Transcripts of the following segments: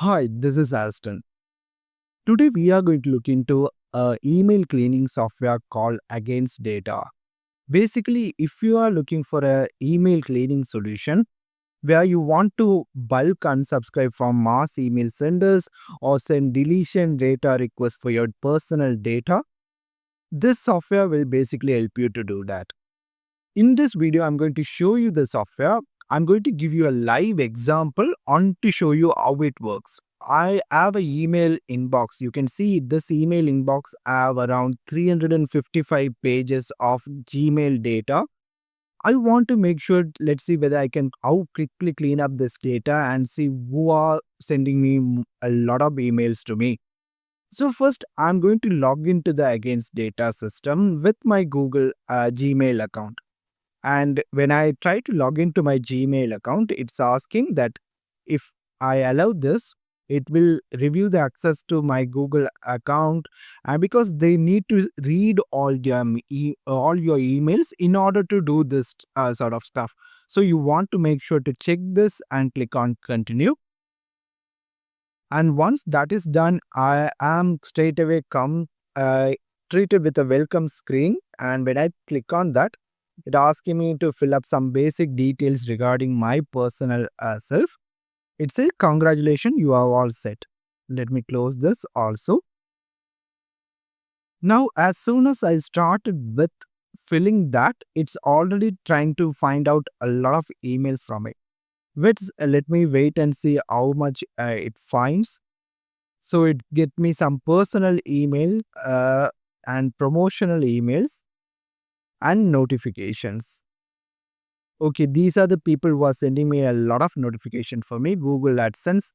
Hi, this is Alston. Today we are going to look into a email cleaning software called AgainstData. Basically, if you are looking for a email cleaning solution where you want to bulk unsubscribe from mass email senders or send deletion data requests for your personal data, this software will basically help you to do that. In this video, I'm going to show you the software. I'm going to give you a live example on to show you how it works. I have an email inbox. You can see this email inbox have around 355 pages of Gmail data. I want to make sure, let's see whether I can how quickly clean up this data and see who are sending me a lot of emails to me. So first, I'm going to log into the Against Data system with my Google Gmail account. And when I try to log into my Gmail account, it's asking that if I allow this, it will review the access to my Google account, and because they need to read all your emails in order to do this sort of stuff. So you want to make sure to check this and click on continue. And once that is done, I am straight away treated with a welcome screen. And when I click on that, it asking me to fill up some basic details regarding my personal self. It says, congratulations, you are all set. Let me close this also. Now, as soon as I started with filling that, it's already trying to find out a lot of emails from it. Let me wait and see how much it finds. So it get me some personal email and promotional emails and notifications. Okay, these are the people who are sending me a lot of notification for me. Google AdSense,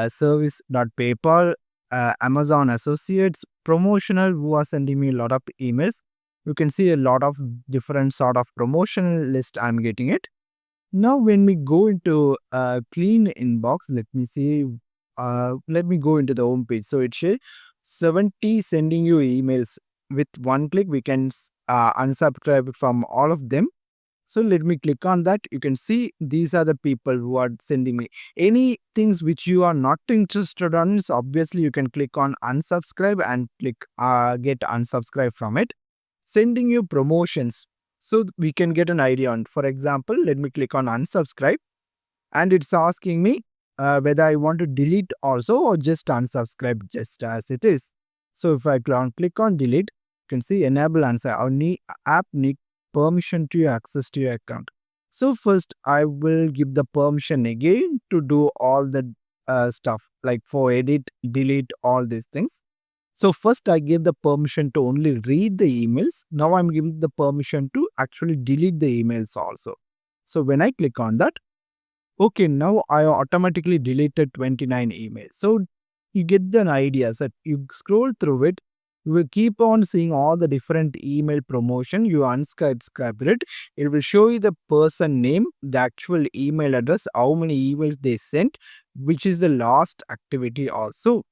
service.paypal, Amazon Associates, promotional who are sending me a lot of emails. You can see a lot of different sort of promotional list I'm getting it. Now when we go into clean inbox, let me see. Let me go into the home page. So it says 70 sending you emails. With one click, we can unsubscribe from all of them. So let me click on that. You can see these are the people who are sending me any things which you are not interested on. So obviously you can click on unsubscribe and click get unsubscribe from it. Sending you promotions. So we can get an idea on. For example, let me click on unsubscribe and it's asking me whether I want to delete also or just unsubscribe just as it is. So if I click on delete, you can see enable answer. Our app need permission to access to your account. So first I will give the permission again to do all the stuff like for edit, delete, all these things. So first I gave the permission to only read the emails. Now I'm giving the permission to actually delete the emails also. So when I click on that, okay, now I automatically deleted 29 emails. So you get an idea that you scroll through it, you will keep on seeing all the different email promotion. You unsubscribe it. It will show you the person name, the actual email address, how many emails they sent, which is the last activity also.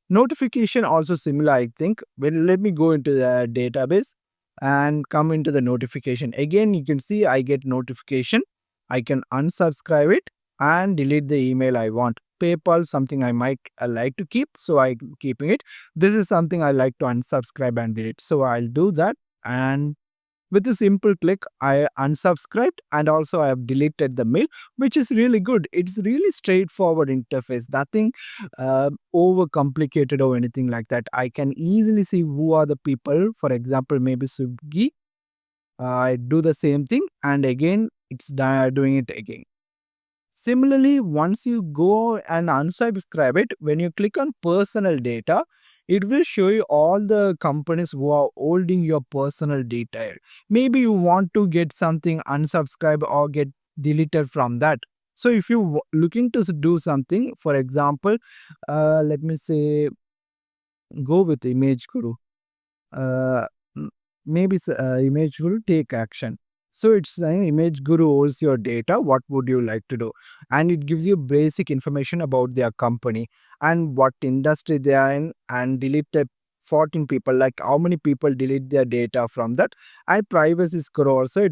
Notification also similar, I think. Well, let me go into the database and come into the notification. Again, you can see I get notification. I can unsubscribe it and delete the email I want. PayPal, something I might like to keep, so I'm keeping it. This is something I like to unsubscribe and delete. So I'll do that, and with a simple click, I unsubscribed and also I have deleted the mail, which is really good. It's really straightforward interface, nothing over complicated or anything like that. I can easily see who are the people. For example, maybe Swiggy. I do the same thing and again, it's doing it again. Similarly, once you go and unsubscribe it, when you click on personal data, it will show you all the companies who are holding your personal data. Maybe you want to get something unsubscribed or get deleted from that. So if you looking to do something, for example, let me say, go with Image Guru. Uh, Maybe Image Guru take action. So it's saying Image Guru holds your data. What would you like to do? And it gives you basic information about their company and what industry they are in, and delete the 14 people, like how many people delete their data from that. And privacy score also.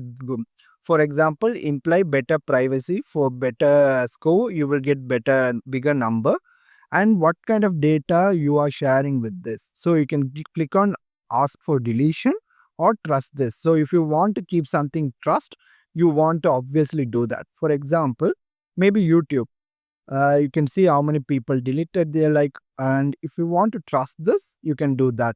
For example, imply better privacy for better score, you will get better, bigger number. and what kind of data you are sharing with this. So you can click on ask for deletion or trust this. So if you want to keep something trust, you want to obviously do that. For example, maybe YouTube. You can see how many people deleted their like, and if you want to trust this, you can do that.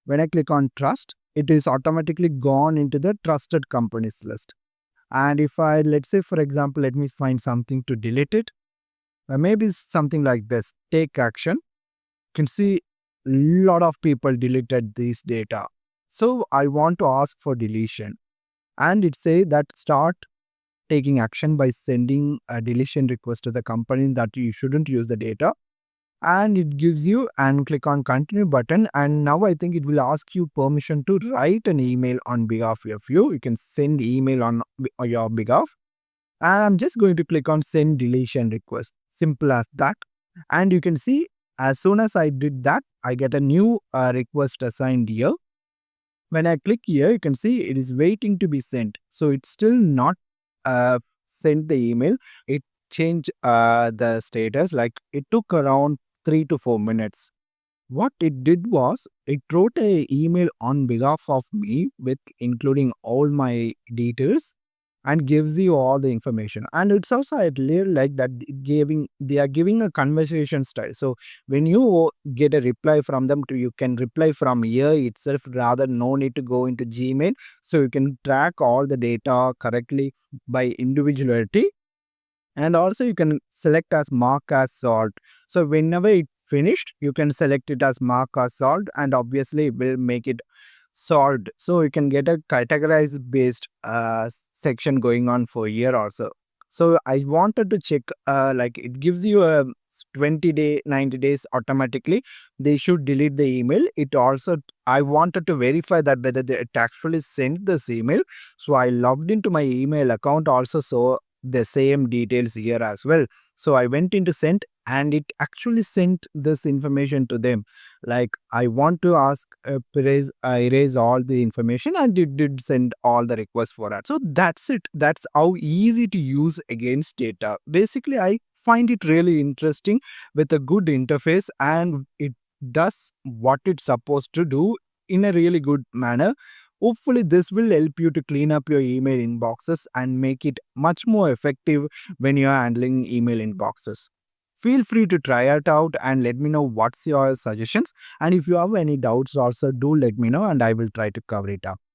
When I click on trust, it is automatically gone into the trusted companies list. And if I, let's say, for example, let me find something to delete it. Maybe something like this, take action. You can see a lot of people deleted this data. So I want to ask for deletion. And it say that start taking action by sending a deletion request to the company that you shouldn't use the data, and it gives you, and click on continue button, and now I think it will ask you permission to write an email on behalf of you. You can send email on your behalf, and I'm just going to click on send deletion request, simple as that. And you can see as soon as I did that, I get a new request assigned here. When I click here, you can see it is waiting to be sent. So it's still not sent the email. It changed the status, like it took around 3 to 4 minutes. What it did was it wrote a email on behalf of me with including all my details and gives you all the information. And it's also I really like that they are giving a conversation style. So when you get a reply from them, to you can reply from here itself, rather no need to go into Gmail. So you can track all the data correctly by individuality, and also you can select as mark as salt. So whenever it finished, you can select it as mark as salt, and obviously it will make it solved. So you can get a categorized based section going on for here also. So I wanted to check, like it gives you a 20 day 90 days automatically they should delete the email. It also, I wanted to verify that whether they it actually sent this email. So I logged into my email account also, so the same details here as well. So I went into sent, and it actually sent this information to them. Like I want to ask erase all the information, and it did send all the requests for that. So that's it. That's how easy to use Against Data. Basically, I find it really interesting with a good interface, and it does what it's supposed to do in a really good manner. Hopefully, this will help you to clean up your email inboxes and make it much more effective when you're handling email inboxes. Feel free to try it out and let me know what's your suggestions. And if you have any doubts also, do let me know and I will try to cover it up.